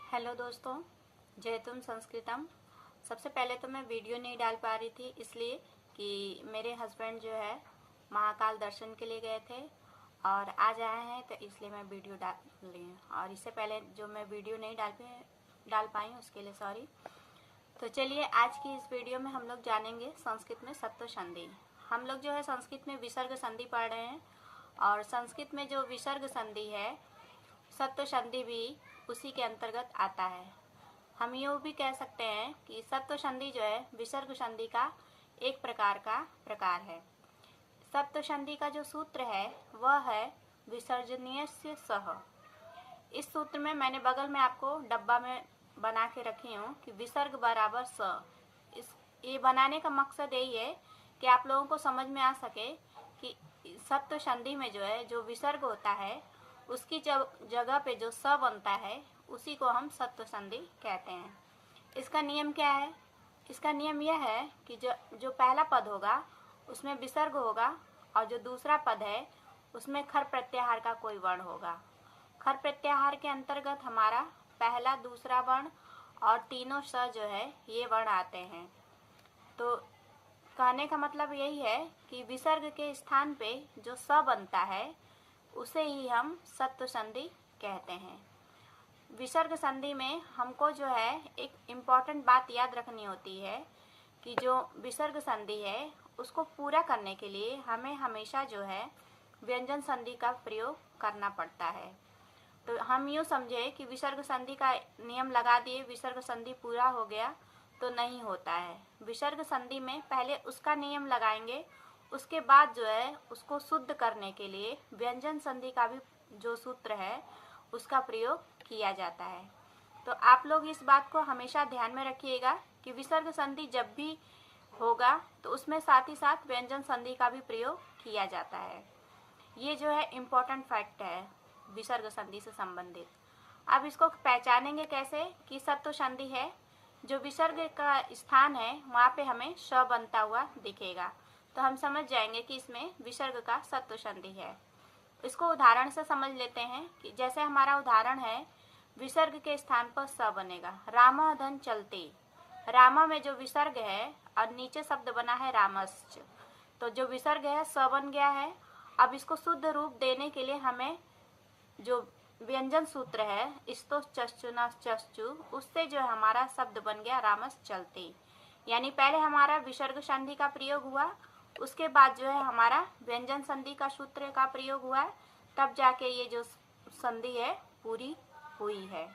Hello दोस्तों, जयतुम संस्कृतम। सबसे पहले तो मैं वीडियो नहीं डाल पा रही थी इसलिए कि मेरे हस्बैंड जो है महाकाल दर्शन के लिए गए थे और आज आए हैं, तो इसलिए मैं वीडियो डाल रही हूँ। और इससे पहले जो मैं वीडियो नहीं डाल पाई उसके लिए सॉरी। तो चलिए, आज की इस वीडियो में हम लोग जानेंगे संस्कृत में सत्व संधि। हम लोग जो है संस्कृत में विसर्ग संधि पढ़ रहे हैं और संस्कृत में जो विसर्ग संधि है सत्व संधि भी उसी के अंतर्गत आता है। हम यूँ भी कह सकते हैं कि सत्व संधि जो है विसर्ग संधि का एक प्रकार है। सत्व संधि का जो सूत्र है वह है विसर्जनीयस्य सह। इस सूत्र में मैंने बगल में आपको डब्बा में बना के रखी हूँ कि विसर्ग बराबर स। ये बनाने का मकसद यही है कि आप लोगों को समझ में आ सके कि सत्व संधि में जो है जो विसर्ग होता है उसकी जगह पे जो स बनता है उसी को हम सत्व संधि कहते हैं। इसका नियम क्या है? इसका नियम यह है कि जो पहला पद होगा उसमें विसर्ग होगा और जो दूसरा पद है उसमें खर प्रत्याहार का कोई वर्ण होगा। खर प्रत्याहार के अंतर्गत हमारा पहला, दूसरा वर्ण और तीनों स जो है ये वर्ण आते हैं। तो कहने का मतलब यही है कि विसर्ग के स्थान पे जो स बनता है उसे ही हम सत्व संधि कहते हैं। विसर्ग संधि में हमको जो है एक इम्पॉर्टेंट बात याद रखनी होती है कि जो विसर्ग संधि है उसको पूरा करने के लिए हमें हमेशा जो है व्यंजन संधि का प्रयोग करना पड़ता है। तो हम यूँ समझे कि विसर्ग संधि का नियम लगा दिए, विसर्ग संधि पूरा हो गया, तो नहीं होता है। विसर्ग संधि में पहले उसका नियम लगाएंगे, उसके बाद जो है उसको शुद्ध करने के लिए व्यंजन संधि का भी जो सूत्र है उसका प्रयोग किया जाता है। तो आप लोग इस बात को हमेशा ध्यान में रखिएगा कि विसर्ग संधि जब भी होगा तो उसमें साथ ही साथ व्यंजन संधि का भी प्रयोग किया जाता है। ये जो है इम्पोर्टेंट फैक्ट है विसर्ग संधि से संबंधित। अब इसको पहचानेंगे कैसे कि सत्व संधि है, जो विसर्ग का स्थान है वहाँ पे हमें श बनता हुआ दिखेगा, तो हम समझ जाएंगे कि इसमें विसर्ग का सत्व संधि है। इसको उदाहरण से समझ लेते हैं कि जैसे हमारा उदाहरण है विसर्ग के स्थान पर स बनेगा। राम धन चलते, रामा में जो विसर्ग है और नीचे शब्द बना है रामश्च, तो जो विसर्ग है स बन गया है। अब इसको शुद्ध रूप देने के लिए हमें जो व्यंजन सूत्र है इस्तो चश्चु न चश्चु, उससे जो है हमारा शब्द बन गया रामस चलते। यानी पहले हमारा विसर्ग संधि का प्रयोग हुआ, उसके बाद जो है हमारा व्यंजन संधि का सूत्र का प्रयोग हुआ, तब जाके ये जो संधि है पूरी हुई है।